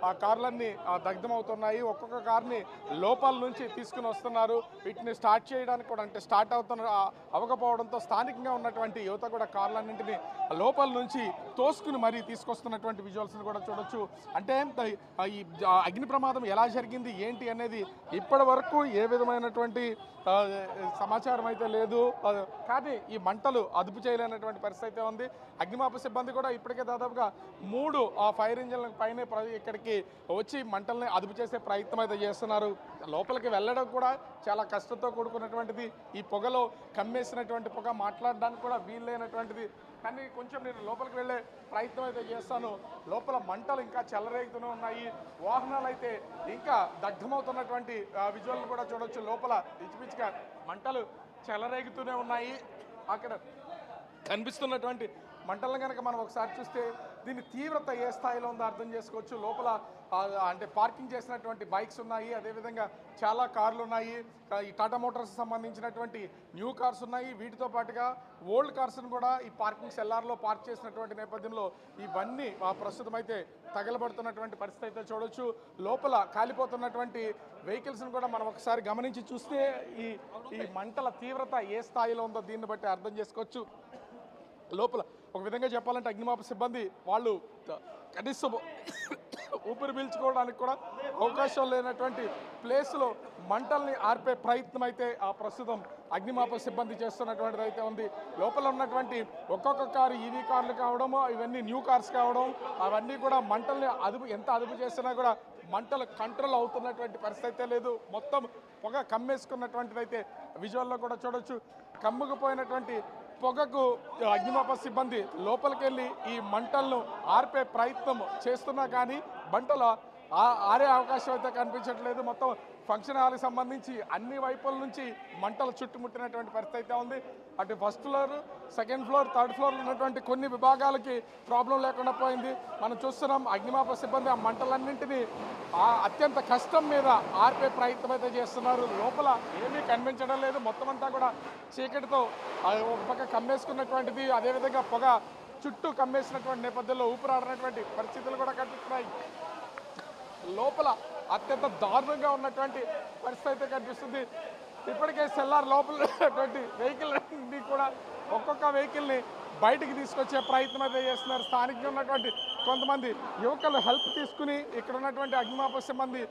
ఆ కార్లన్నీ దగ్ధమవుతున్నాయి. ఒక్కొక్క కార్ని లోపల నుంచి తీసుకుని వస్తున్నారు. వీటిని స్టార్ట్ చేయడానికి కూడా అంటే స్టార్ట్ అవ్వకపోవడంతో స్థానికంగా ఉన్నటువంటి యువత కూడా కార్లన్నింటినీ లోపల నుంచి తోసుకుని మరీ తీసుకొస్తున్నటువంటి విజువల్స్ని కూడా చూడొచ్చు. అంటే ఈ అగ్ని ప్రమాదం ఎలా జరిగింది ఏంటి అనేది ఇప్పటి వరకు ఏ విధమైనటువంటి సమాచారం అయితే లేదు. కానీ ఈ మంటలు అదుపు చేయలేనటువంటి పరిస్థితి అయితే ఉంది. అగ్నిమాపక సిబ్బంది కూడా ఇప్పటికే దాదాపుగా 3 ఫైర్ ఇంజిన్ల పైనే ఇక్కడికి వచ్చి మంటల్ని అదుపు చేసే ప్రయత్నం అయితే చేస్తున్నారు. లోపలికి వెళ్ళడం కూడా చాలా కష్టంతో కూడుకున్నటువంటిది. ఈ పొగలో కమ్మేసినటువంటి పొగ మాట్లాడడానికి కూడా వీల్లేనటువంటిది. కానీ కొంచెం నేను లోపలికి వెళ్ళే ప్రయత్నం అయితే చేస్తాను. లోపల మంటలు ఇంకా చెలరేగుతూనే ఉన్నాయి. వాహనాలు అయితే ఇంకా దగ్ధమవుతున్నటువంటి విజువల్ కూడా చూడొచ్చు. లోపల పిచ్చిపిచ్చిగా మంటలు చెలరేగుతూనే ఉన్నాయి. అక్కడ కనిపిస్తున్నటువంటి మంటలను కనుక మనం ఒకసారి చూస్తే దీని తీవ్రత ఏ స్థాయిలో ఉందో అర్థం చేసుకోవచ్చు. లోపల అంటే పార్కింగ్ చేసినటువంటి బైక్స్ ఉన్నాయి, అదేవిధంగా చాలా కార్లు ఉన్నాయి. ఈ టాటా మోటార్స్ సంబంధించినటువంటి న్యూ కార్స్ ఉన్నాయి. వీటితో పాటుగా ఓల్డ్ కార్స్ను కూడా ఈ పార్కింగ్ సెల్లార్లో పార్క్ చేసినటువంటి నేపథ్యంలో ఇవన్నీ ప్రస్తుతం అయితే తగలబడుతున్నటువంటి పరిస్థితి అయితే చూడొచ్చు. లోపల కాలిపోతున్నటువంటి వెహికల్స్ను కూడా మనం ఒకసారి గమనించి చూస్తే ఈ మంటల తీవ్రత ఏ స్థాయిలో ఉందో దీన్ని బట్టి అర్థం చేసుకోవచ్చు. లోపల ఒక విధంగా చెప్పాలంటే అగ్నిమాపక సిబ్బంది వాళ్ళు కనీసం ఊపిరి పీల్చుకోవడానికి కూడా అవకాశం లేనటువంటి ప్లేస్లో మంటల్ని ఆర్పే ప్రయత్నం అయితే ప్రస్తుతం అగ్నిమాపక సిబ్బంది చేస్తున్నటువంటిది అయితే ఉంది. లోపల ఉన్నటువంటి ఒక్కొక్క కారు ఈవీ కార్లు కావడము, ఇవన్నీ న్యూ కార్స్ కావడం, అవన్నీ కూడా మంటల్ని ఎంత అదుపు చేసినా కూడా మంటలు కంట్రోల్ అవుతున్నటువంటి పరిస్థితి అయితే లేదు. మొత్తం పొగ కమ్మేసుకున్నటువంటిది అయితే విజువల్లో కూడా చూడొచ్చు. కమ్ముకుపోయినటువంటి పొగకు అగ్నిమాపక సిబ్బంది లోపలికి వెళ్ళి ఈ మంటలను ఆర్పే ప్రయత్నం చేస్తున్నా కానీ మంటలు ఆరే అవకాశం అయితే కనిపించట్లేదు. మొత్తం ఫంక్షన్ హాల్కి సంబంధించి అన్ని వైపుల నుంచి మంటలు చుట్టుముట్టినటువంటి పరిస్థితి అయితే ఉంది. అటు first floor, second floor, third ఫ్లోర్లో ఉన్నటువంటి కొన్ని విభాగాలకి ప్రాబ్లం లేకుండా పోయింది. మనం చూస్తున్నాం అగ్నిమాపక సిబ్బంది ఆ మంటలన్నింటినీ అత్యంత కష్టం మీద ఆర్పే ప్రయత్నం అయితే చేస్తున్నారు. లోపల ఏమీ కనిపించడం లేదు. మొత్తం అంతా కూడా చీకటితో ఒక పక్క కమ్మేసుకున్నటువంటిది, అదేవిధంగా పొగ చుట్టూ కమ్మేసినటువంటి నేపథ్యంలో ఊపిరాడనటువంటి పరిస్థితులు కూడా కనిపిస్తున్నాయి. లోపల అత్యంత దారుణంగా ఉన్నటువంటి పరిస్థితి అయితే కనిపిస్తుంది. ఇప్పటికే సెల్లార్ లోపల ఉన్నటువంటి వెహికల్ కూడా ఒక్కొక్క వెహికల్ని బయటికి తీసుకొచ్చే ప్రయత్నం అయితే చేస్తున్నారు. స్థానికంగా ఉన్నటువంటి కొంతమంది యువకులు హెల్ప్ తీసుకుని ఇక్కడ ఉన్నటువంటి అగ్నిమాపక సిబ్బంది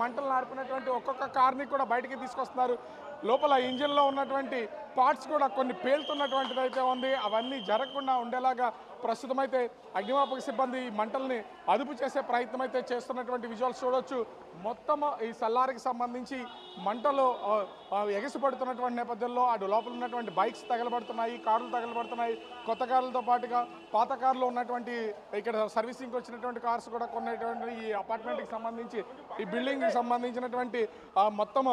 మంటలను ఆర్పినటువంటి ఒక్కొక్క కార్ని కూడా బయటికి తీసుకొస్తున్నారు. లోపల ఇంజిన్లో ఉన్నటువంటి పార్ట్స్ కూడా కొన్ని పేలుతున్నటువంటిది అయితే ఉంది. అవన్నీ జరగకుండా ఉండేలాగా ప్రస్తుతం అయితే అగ్నిమాపక సిబ్బంది మంటల్ని అదుపు చేసే ప్రయత్నం అయితే చేస్తున్నటువంటి విజువల్స్ చూడొచ్చు. మొత్తం ఈ సల్లారికి సంబంధించి మంటలు ఎగసిపడుతున్నటువంటి నేపథ్యంలో అటు లోపల ఉన్నటువంటి బైక్స్ తగలబడుతున్నాయి, కార్లు తగలబడుతున్నాయి. కొత్త కార్లతో పాటుగా పాత కార్లు ఉన్నటువంటి ఇక్కడ సర్వీసింగ్కి వచ్చినటువంటి కార్స్ కూడా కొన్నటువంటి ఈ అపార్ట్మెంట్కి సంబంధించి ఈ బిల్డింగ్కి సంబంధించినటువంటి మొత్తం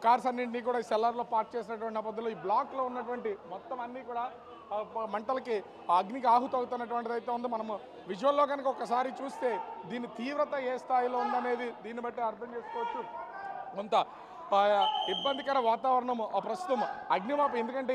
కార్స్ అన్నింటినీ కూడా ఈ సెల్లార్లో పార్క్ చేసినటువంటి నేపథ్యంలో ఈ బ్లాక్లో ఉన్నటువంటి మొత్తం అన్నీ కూడా మంటలకి అగ్నికి ఆహుతి అవుతున్నటువంటిది అయితే ఉంది. మనము విజువల్లో కనుక ఒకసారి చూస్తే దీని తీవ్రత ఏ స్థాయిలో ఉందనేది దీన్ని బట్టి అర్థం చేసుకోవచ్చు. కొంత ఇబ్బందికర వాతావరణం ప్రస్తుతం అగ్నిమాప ఎందుకంటే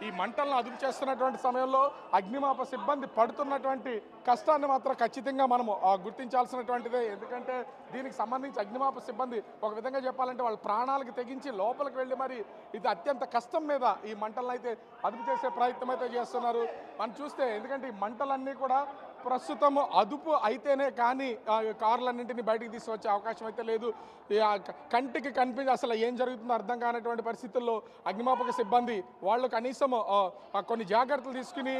ఈ మంటలను అదుపు చేస్తున్నటువంటి సమయంలో అగ్నిమాప సిబ్బంది పడుతున్నటువంటి కష్టాన్ని మాత్రం ఖచ్చితంగా మనము గుర్తించాల్సినటువంటిదే. ఎందుకంటే దీనికి సంబంధించి అగ్నిమాపక సిబ్బంది ఒక విధంగా చెప్పాలంటే వాళ్ళ ప్రాణాలకు తెగించి లోపలికి వెళ్ళి మరి ఇది అత్యంత కష్టం మీద ఈ మంటలను అయితే అదుపు చేసే ప్రయత్నం అయితే చేస్తున్నారు. మనం చూస్తే ఎందుకంటే ఈ మంటలన్నీ కూడా ప్రస్తుతం అదుపు అయితేనే కానీ కార్లన్నింటినీ బయటికి తీసుకొచ్చే అవకాశం అయితే లేదు. కంటికి కనిపించి అసలు ఏం జరుగుతుందో అర్థం కానటువంటి పరిస్థితుల్లో అగ్నిమాపక సిబ్బంది వాళ్ళు కనీసం కొన్ని జాగ్రత్తలు తీసుకుని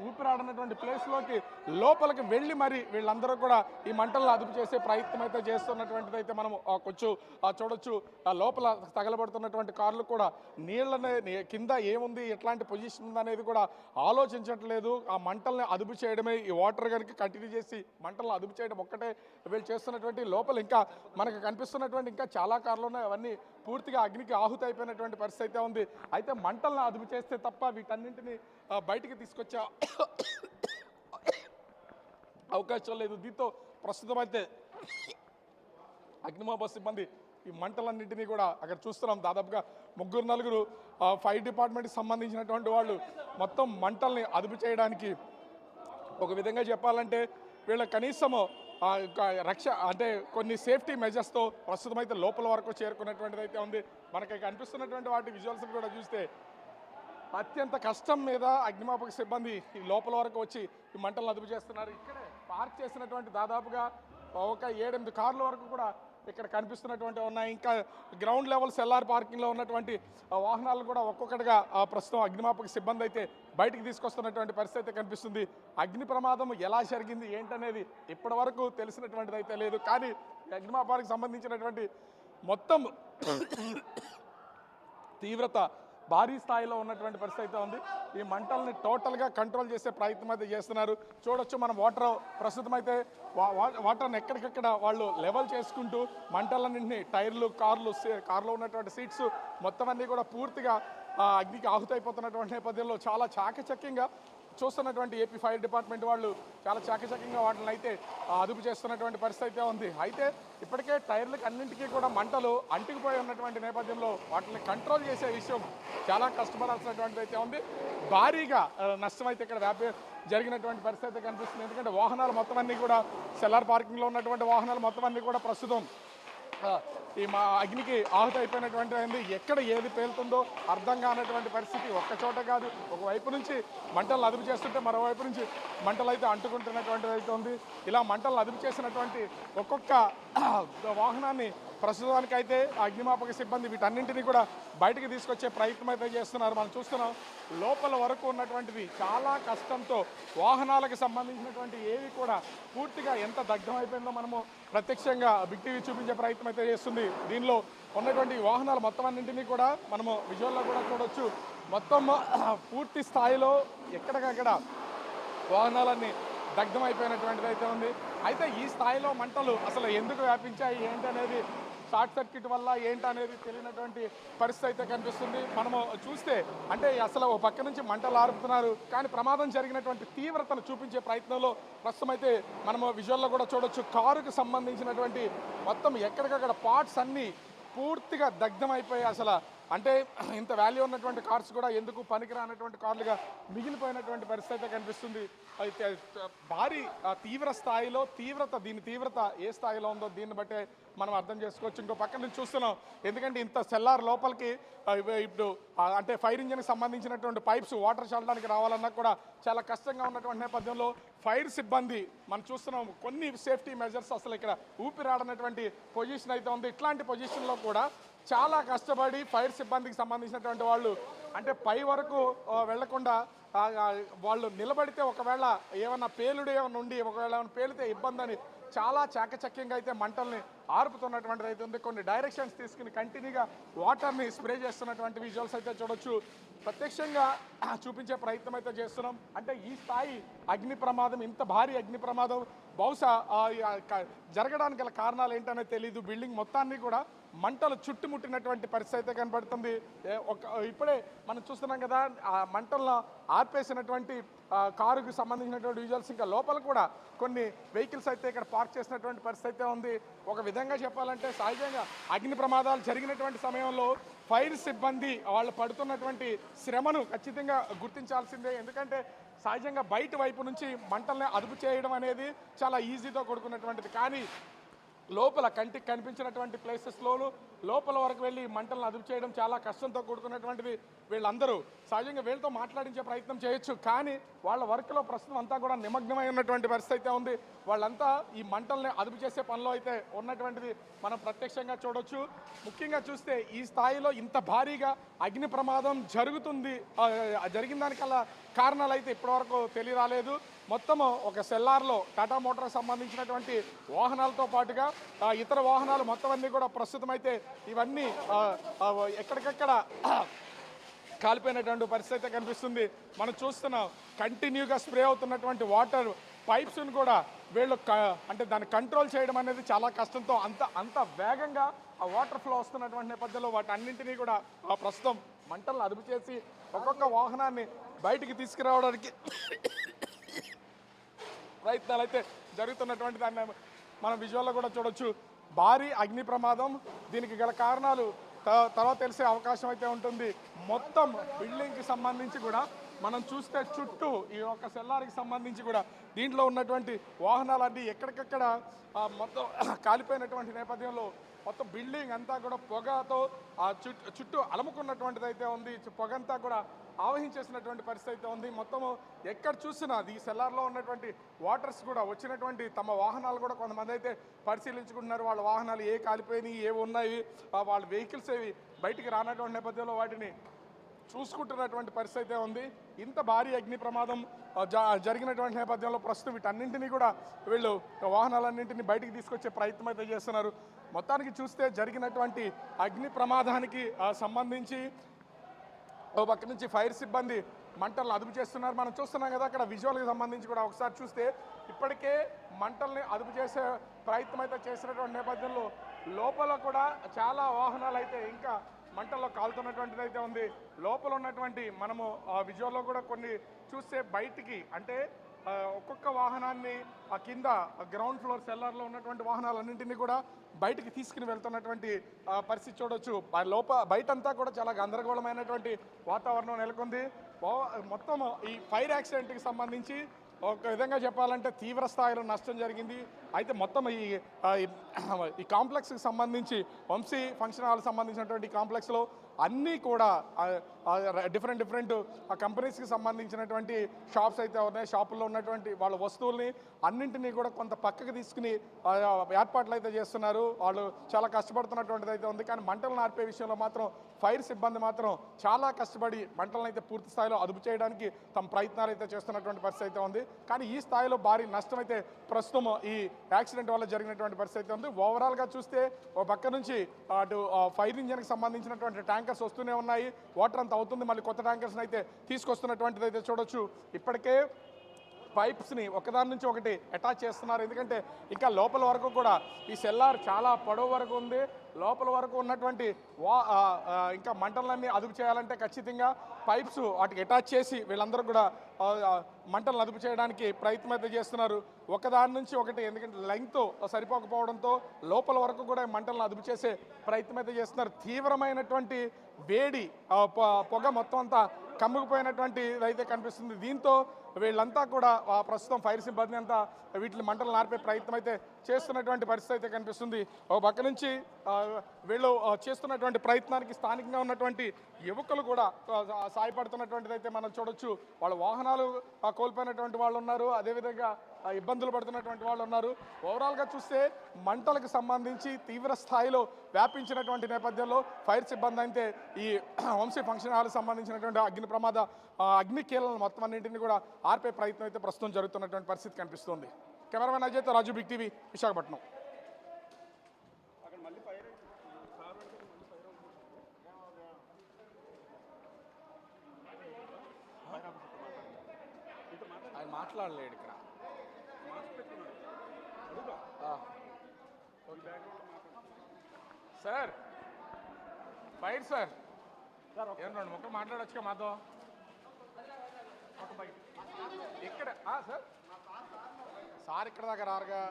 ఊపిరాడనటువంటి ప్లేస్లోకి లోపలికి వెళ్ళి మరి వీళ్ళందరూ కూడా ఈ మంటలను అదుపు చేసే ప్రయత్నం అయితే చేస్తున్నటువంటిది అయితే మనం కొంచెం చూడొచ్చు. లోపల తగలబడుతున్నటువంటి కార్లు కూడా నీళ్ళని కింద ఏముంది, ఎట్లాంటి పొజిషన్ ఉంది అనేది కూడా ఆలోచించట్లేదు. ఆ మంటల్ని అదుపు చేయడమే ఈ వాటర్ కనుక కంటిన్యూ చేసి మంటలను అదుపు చేయడం ఒక్కటే వీళ్ళు చేస్తున్నటువంటి. లోపల ఇంకా మనకు కనిపిస్తున్నటువంటి ఇంకా చాలా కార్లు ఉన్నాయి. అవన్నీ పూర్తిగా అగ్నికి ఆహుతి అయిపోయినటువంటి పరిస్థితి అయితే ఉంది. అయితే మంటలను అదుపు చేస్తే తప్ప వీటన్నింటినీ బయటికి తీసుకొచ్చే అవకాశం లేదు. దీంతో ప్రస్తుతం అయితే అగ్నిమాపక సిబ్బంది ఈ మంటలన్నింటినీ కూడా అక్కడ చూస్తున్నాం. దాదాపుగా 3-4 ఫైర్ డిపార్ట్మెంట్కి సంబంధించినటువంటి వాళ్ళు మొత్తం మంటల్ని అదుపు చేయడానికి ఒక విధంగా చెప్పాలంటే వీళ్ళ కనీసము రక్ష అంటే కొన్ని సేఫ్టీ మెజర్స్తో ప్రస్తుతం అయితే లోపల వరకు చేరుకున్నటువంటిది అయితే ఉంది. మనకి కనిపిస్తున్నటువంటి వాటి విజువల్స్ కూడా చూస్తే అత్యంత కష్టం మీద అగ్నిమాపక సిబ్బంది ఈ లోపల వరకు వచ్చి ఈ మంటలను అదుపు చేస్తున్నారు. ఇక్కడే పార్క్ చేసినటువంటి దాదాపుగా ఒక 7-8 కార్ల వరకు కూడా ఇక్కడ కనిపిస్తున్నటువంటి ఉన్నాయి. ఇంకా గ్రౌండ్ లెవెల్ సెల్లార్ పార్కింగ్లో ఉన్నటువంటి వాహనాలు కూడా ఒక్కొక్కటిగా ప్రస్తుతం అగ్నిమాపక సిబ్బంది అయితే బయటికి తీసుకొస్తున్నటువంటి పరిస్థితి అయితే కనిపిస్తుంది. అగ్ని ప్రమాదం ఎలా జరిగింది ఏంటనేది ఇప్పటి వరకు తెలిసినటువంటిది అయితే లేదు. కానీ అగ్నిమాపకానికి సంబంధించినటువంటి మొత్తం తీవ్రత భారీ స్థాయిలో ఉన్నటువంటి పరిస్థితి అయితే ఉంది. ఈ మంటల్ని టోటల్గా కంట్రోల్ చేసే ప్రయత్నం అయితే చేస్తున్నారు. చూడొచ్చు మనం ప్రస్తుతం అయితే వాటర్ని ఎక్కడికక్కడ వాళ్ళు లెవెల్ చేసుకుంటూ మంటలన్నింటినీ టైర్లు కార్లో ఉన్నటువంటి సీట్స్ మొత్తం అన్నీ కూడా పూర్తిగా అగ్నికి ఆహుతైపోతున్నటువంటి నేపథ్యంలో చాలా చాకచక్యంగా చూస్తున్నటువంటి ఏపీ ఫైర్ డిపార్ట్మెంట్ వాళ్ళు చాలా చాకచక్యంగా వాటిని అయితే అదుపు చేస్తున్నటువంటి పరిస్థితి అయితే ఉంది. అయితే ఇప్పటికే టైర్లకు అన్నింటికీ కూడా మంటలు అంటుకుపోయి ఉన్నటువంటి నేపథ్యంలో వాటిని కంట్రోల్ చేసే విషయం చాలా కష్టపడాల్సినటువంటిది అయితే ఉంది. భారీగా నష్టం అయితే ఇక్కడ జరిగినటువంటి పరిస్థితి అయితే కనిపిస్తుంది. ఎందుకంటే వాహనాలు మొత్తం అన్నీ కూడా సెల్లార్ పార్కింగ్లో ఉన్నటువంటి వాహనాలు మొత్తం అన్నీ కూడా ప్రస్తుతం ఈ అగ్నికి ఆహుతి అయిపోయినటువంటి ఎక్కడ ఏది పేలుతుందో అర్థం కానటువంటి పరిస్థితి. ఒక్క చోట కాదు, ఒకవైపు నుంచి మంటలు అదుపు చేస్తుంటే మరోవైపు నుంచి మంటలు అయితే అంటుకుంటున్నటువంటిది అయితే ఉంది. ఇలా మంటలు అదుపు చేసినటువంటి ఒక్కొక్క వాహనాన్ని ప్రస్తుతానికైతే అగ్నిమాపక సిబ్బంది వీటన్నింటినీ కూడా బయటికి తీసుకొచ్చే ప్రయత్నం అయితే చేస్తున్నారు. మనం చూస్తున్నాం లోపల వరకు ఉన్నటువంటిది చాలా కష్టంతో వాహనాలకు సంబంధించినటువంటి ఏవి కూడా పూర్తిగా ఎంత దగ్ధం అయిపోయిందో మనము ప్రత్యక్షంగా బిగ్ టీవీ చూపించే ప్రయత్నం అయితే చేస్తుంది. దీనిలో ఉన్నటువంటి వాహనాలు మొత్తం అన్నింటినీ కూడా మనము విజువల్లో కూడా చూడవచ్చు. మొత్తం పూర్తి స్థాయిలో ఎక్కడికక్కడ వాహనాలన్నీ దగ్ధం అయిపోయినటువంటిది అయితే ఉంది. అయితే ఈ స్థాయిలో మంటలు అసలు ఎందుకు వ్యాపించాయి ఏంటి అనేది షార్ట్ సర్క్యూట్ వల్ల ఏంటనేది తెలియనటువంటి పరిస్థితి అయితే కనిపిస్తుంది. మనము చూస్తే అంటే అసలు ఓ పక్క నుంచి మంటలు ఆరుపుతున్నారు, కానీ ప్రమాదం జరిగినటువంటి తీవ్రతను చూపించే ప్రయత్నంలో ప్రస్తుతం అయితే మనము విజువల్లో కూడా చూడొచ్చు. కారుకు సంబంధించినటువంటి మొత్తం ఎక్కడికక్కడ పార్ట్స్ అన్నీ పూర్తిగా దగ్ధం అయిపోయి అసలు అంటే ఇంత వాల్యూ ఉన్నటువంటి కార్స్ కూడా ఎందుకు పనికిరానటువంటి కార్లుగా మిగిలిపోయినటువంటి పరిస్థితి అయితే కనిపిస్తుంది. అయితే భారీ తీవ్ర స్థాయిలో దీని తీవ్రత ఏ స్థాయిలో ఉందో దీన్ని బట్టే మనం అర్థం చేసుకోవచ్చు. ఇంకో పక్క నుంచి చూస్తున్నాం, ఎందుకంటే ఇంత సెల్లార్ లోపలికి ఇప్పుడు అంటే ఫైర్ ఇంజిన్కి సంబంధించినటువంటి పైప్స్ వాటర్ చల్లడానికి రావాలన్నా కూడా చాలా కష్టంగా ఉన్నటువంటి నేపథ్యంలో ఫైర్ సిబ్బంది మనం చూస్తున్నాం కొన్ని సేఫ్టీ మెజర్స్ అసలు ఇక్కడ ఊపిరాడనటువంటి పొజిషన్ అయితే ఉంది. ఇట్లాంటి పొజిషన్లో కూడా చాలా కష్టపడి ఫైర్ సిబ్బందికి సంబంధించినటువంటి వాళ్ళు అంటే పై వరకు వెళ్లకుండా వాళ్ళు నిలబడితే ఒకవేళ ఏమన్నా పేలుడు ఏమైనా ఉండి ఒకవేళ ఏమైనా పేలితే ఇబ్బంది అని చాలా చాకచక్యంగా అయితే మంటల్ని ఆర్పుతున్నటువంటిది అయితే ఉంది. కొన్ని డైరెక్షన్స్ తీసుకుని కంటిన్యూగా వాటర్ని స్ప్రే చేస్తున్నటువంటి విజువల్స్ అయితే చూడొచ్చు. ప్రత్యక్షంగా చూపించే ప్రయత్నం అయితే చేస్తున్నాం. అంటే ఈ స్థాయి అగ్ని ప్రమాదం, ఇంత భారీ అగ్ని ప్రమాదం బహుశా జరగడానికి గల కారణాలు ఏంటనేది తెలీదు. బిల్డింగ్ మొత్తాన్ని కూడా మంటలు చుట్టుముట్టినటువంటి పరిస్థితి అయితే కనబడుతుంది. ఇప్పుడే మనం చూస్తున్నాం కదా ఆ మంటలను ఆర్పేసినటువంటి కారుకు సంబంధించినటువంటి విజువల్స్. ఇంకా లోపల కూడా కొన్ని వెహికల్స్ అయితే ఇక్కడ పార్క్ చేసినటువంటి పరిస్థితి అయితే ఉంది. ఒక విధంగా చెప్పాలంటే సహజంగా అగ్ని ప్రమాదాలు జరిగినటువంటి సమయంలో ఫైర్ సిబ్బంది వాళ్ళు పడుతున్నటువంటి శ్రమను ఖచ్చితంగా గుర్తించాల్సిందే. ఎందుకంటే సహజంగా బయట వైపు నుంచి మంటల్ని అదుపు చేయడం అనేది చాలా ఈజీతో కూడుకున్నటువంటిది. కానీ లోపల కంటికి కనిపించినటువంటి ప్లేసెస్లోనూ లోపల వరకు వెళ్ళి మంటలను అదుపు చేయడం చాలా కష్టంతో కూడుకున్నటువంటిది. వీళ్ళందరూ సహజంగా వీళ్ళతో మాట్లాడించే ప్రయత్నం చేయొచ్చు, కానీ వాళ్ళ వర్క్లో ప్రస్తుతం అంతా కూడా నిమగ్నమై ఉన్నటువంటి పరిస్థితి అయితే ఉంది. వాళ్ళంతా ఈ మంటల్ని అదుపు చేసే పనిలో అయితే ఉన్నటువంటిది మనం ప్రత్యక్షంగా చూడొచ్చు. ముఖ్యంగా చూస్తే ఈ స్థాయిలో ఇంత భారీగా అగ్ని ప్రమాదం జరిగిన దానికల్లా కారణాలు అయితే ఇప్పటివరకు తెలియరాలేదు. మొత్తము ఒక సెల్లార్లో టాటా మోటార్కి సంబంధించినటువంటి వాహనాలతో పాటుగా ఇతర వాహనాలు మొత్తం అన్నీ కూడా ప్రస్తుతం అయితే ఇవన్నీ ఎక్కడికక్కడ కాలిపోయినటువంటి పరిస్థితి అయితే కనిపిస్తుంది. మనం చూస్తున్నాం కంటిన్యూగా స్ప్రే అవుతున్నటువంటి వాటర్ పైప్స్ని కూడా వీళ్ళు అంటే దాన్ని కంట్రోల్ చేయడం అనేది చాలా కష్టంతో అంత వేగంగా ఆ వాటర్ ఫ్లో వస్తున్నటువంటి నేపథ్యంలో వాటి అన్నింటినీ కూడా ప్రస్తుతం మంటలను అదుపు చేసి ఒక్కొక్క వాహనాన్ని బయటికి తీసుకురావడానికి ప్రయత్నాలు అయితే జరుగుతున్నటువంటి దాన్ని మనం విజువల్లో కూడా చూడొచ్చు. భారీ అగ్ని ప్రమాదం, దీనికి గల కారణాలు తర్వాత తెలిసే అవకాశం అయితే ఉంటుంది. మొత్తం బిల్డింగ్కి సంబంధించి కూడా మనం చూస్తే చుట్టూ ఈ యొక్క సెల్లార్కి సంబంధించి కూడా దీంట్లో ఉన్నటువంటి వాహనాలన్నీ ఎక్కడికక్కడ మొత్తం కాలిపోయినటువంటి నేపథ్యంలో మొత్తం బిల్డింగ్ అంతా కూడా పొగతో చుట్టూ అలముకున్నటువంటిది అయితే ఉంది. పొగంతా కూడా ఆవహించేసినటువంటి పరిస్థితి అయితే ఉంది. మొత్తము ఎక్కడ చూసినా ఈ సెల్లార్లో ఉన్నటువంటి వాటర్స్ కూడా వచ్చినటువంటి తమ వాహనాలు కూడా కొంతమంది అయితే పరిశీలించుకుంటున్నారు. వాళ్ళ వాహనాలు ఏ కాలిపోయినాయి, ఏవి ఉన్నాయి, వాళ్ళ వెహికల్స్ ఏవి బయటికి రానటువంటి నేపథ్యంలో వాటిని చూసుకుంటున్నటువంటి పరిస్థితి అయితే ఉంది. ఇంత భారీ అగ్ని ప్రమాదం జరిగినటువంటి నేపథ్యంలో ప్రస్తుతం వీటన్నింటినీ కూడా వీళ్ళు వాహనాలన్నింటినీ బయటికి తీసుకొచ్చే ప్రయత్నం అయితే చేస్తున్నారు. మొత్తానికి చూస్తే జరిగినటువంటి అగ్ని ప్రమాదానికి సంబంధించి ఓ పక్క నుంచి ఫైర్ సిబ్బంది మంటలను అదుపు చేస్తున్నారు. మనం చూస్తున్నాం కదా అక్కడ విజువల్కి సంబంధించి కూడా ఒకసారి చూస్తే ఇప్పటికే మంటల్ని అదుపు చేసే ప్రయత్నం అయితే చేసినటువంటి నేపథ్యంలో లోపల కూడా చాలా వాహనాలు అయితే ఇంకా మంటల్లో కాలుతున్నటువంటిది అయితే ఉంది. లోపల ఉన్నటువంటి మనము విజువల్లో కూడా కొన్ని చూస్తే బయటికి అంటే ఒక్కొక్క వాహనాన్ని కింద గ్రౌండ్ ఫ్లోర్ సెల్లార్లో ఉన్నటువంటి వాహనాలన్నింటినీ కూడా బయటికి తీసుకుని వెళ్తున్నటువంటి పరిస్థితి చూడవచ్చు. బయటంతా కూడా చాలా గందరగోళమైనటువంటి వాతావరణం నెలకొంది. మొత్తం ఈ ఫైర్ యాక్సిడెంట్కి సంబంధించి ఒక విధంగా చెప్పాలంటే తీవ్ర స్థాయిలో నష్టం జరిగింది. అయితే మొత్తం ఈ కాంప్లెక్స్కి సంబంధించి వంశీ ఫంక్షన్ హాల్ సంబంధించినటువంటి కాంప్లెక్స్లో అన్నీ కూడా డిఫరెంట్ కంపెనీస్కి సంబంధించినటువంటి షాప్స్ అయితే ఉన్నాయి. షాపుల్లో ఉన్నటువంటి వాళ్ళ వస్తువుల్ని అన్నింటినీ కూడా కొంత పక్కకు తీసుకుని ఏర్పాట్లు అయితే చేస్తున్నారు. వాళ్ళు చాలా కష్టపడుతున్నటువంటిది అయితే ఉంది. కానీ మంటలను ఆర్పే విషయంలో మాత్రం ఫైర్ సిబ్బంది మాత్రం చాలా కష్టపడి మంటలను అయితే పూర్తి స్థాయిలో అదుపు చేయడానికి తమ ప్రయత్నాలు అయితే చేస్తున్నటువంటి పరిస్థితి అయితే ఉంది. కానీ ఈ స్థాయిలో భారీ నష్టం అయితే ప్రస్తుతం ఈ యాక్సిడెంట్ వల్ల జరిగినటువంటి పరిస్థితి అయితే ఉంది. ఓవరాల్గా చూస్తే ఓ పక్క నుంచి అటు ఫైర్ ఇంజన్కి సంబంధించినటువంటి ట్యాంకర్స్ వస్తూనే ఉన్నాయి. వాటర్ అంతా అవుతుంది. మళ్ళీ కొత్త ట్యాంకర్స్ని అయితే తీసుకొస్తున్నటువంటిది అయితే చూడొచ్చు. ఇప్పటికే పైప్స్ని ఒకదాని నుంచి ఒకటి అటాచ్ చేస్తున్నారు. ఎందుకంటే ఇంకా లోపల వరకు కూడా ఈ సెల్లార్ చాలా పొడవు వరకు ఉంది. లోపల వరకు ఉన్నటువంటి ఇంకా మంటలన్నీ అదుపు చేయాలంటే ఖచ్చితంగా పైప్స్ వాటికి అటాచ్ చేసి వీళ్ళందరూ కూడా మంటలను అదుపు చేయడానికి ప్రయత్నం అయితే చేస్తున్నారు. ఒకదాని నుంచి ఒకటి ఎందుకంటే లెంగ్త్ సరిపోకపోవడంతో లోపల వరకు కూడా మంటలను అదుపు చేసే ప్రయత్నం అయితే చేస్తున్నారు. తీవ్రమైనటువంటి వేడి పొగ మొత్తం అంతా కమ్ముకుపోయినటువంటి అయితే కనిపిస్తుంది. దీంతో వీళ్ళంతా కూడా ప్రస్తుతం ఫైర్ సిబ్బంది అంతా వీటిని మంటలు నార్పే ప్రయత్నం అయితే చేస్తున్నటువంటి పరిస్థితి అయితే కనిపిస్తుంది. ఒక పక్క నుంచి వీళ్ళు చేస్తున్నటువంటి ప్రయత్నానికి స్థానికంగా ఉన్నటువంటి యువకులు కూడా సాయపడుతున్నటువంటిది అయితే మనం చూడొచ్చు. వాళ్ళ వాహనాలు కోల్పోయినటువంటి వాళ్ళు ఉన్నారు, అదేవిధంగా ఇబ్బందులు పడుతున్నటువంటి వాళ్ళు ఉన్నారు. ఓవరాల్గా చూస్తే మంటలకు సంబంధించి తీవ్ర స్థాయిలో వ్యాపించినటువంటి నేపథ్యంలో ఫైర్ సిబ్బంది అయితే ఈ వంశీ ఫంక్షన్ హాల్కి సంబంధించినటువంటి అగ్ని ప్రమాద అగ్ని కీలను మొత్తం అన్నింటినీ కూడా ఆర్పే ప్రయత్నం అయితే ప్రస్తుతం జరుగుతున్నటువంటి పరిస్థితి కనిపిస్తుంది. కెమెరామెన్ అజయ్తో రాజు, బిగ్ టీవీ, విశాఖపట్నం. ఆయన మాట్లాడలేడు ఇక్కడ. సార్ ఫైర్ సార్ ఏం రెండు ముక్కలు మాట్లాడొచ్చుగా మాతో ఇక్కడ సార్ ఇక్కడ దాకా రారుగా.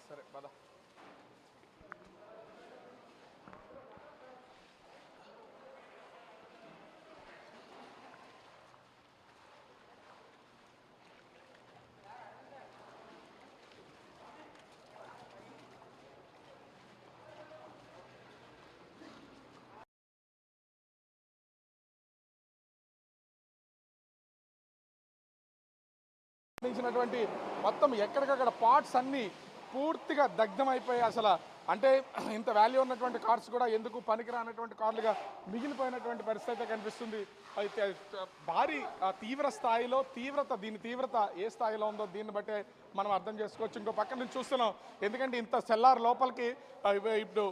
సరే పద. సంబంధించినటువంటి మొత్తం ఎక్కడికక్కడ పార్ట్స్ అన్నీ పూర్తిగా దగ్ధమైపోయి అసలు అంటే ఇంత వాల్యూ ఉన్నటువంటి కార్స్ కూడా ఎందుకు పనికిరానటువంటి కార్లుగా మిగిలిపోయినటువంటి పరిస్థితి అయితే కనిపిస్తుంది. అయితే భారీ తీవ్ర స్థాయిలో దీని తీవ్రత ఏ స్థాయిలో ఉందో దీన్ని బట్టే మనం అర్థం చేసుకోవచ్చు. ఇంకో పక్క నుంచి చూస్తున్నాం ఎందుకంటే ఇంత సెల్లార్ లోపలికి ఇప్పుడు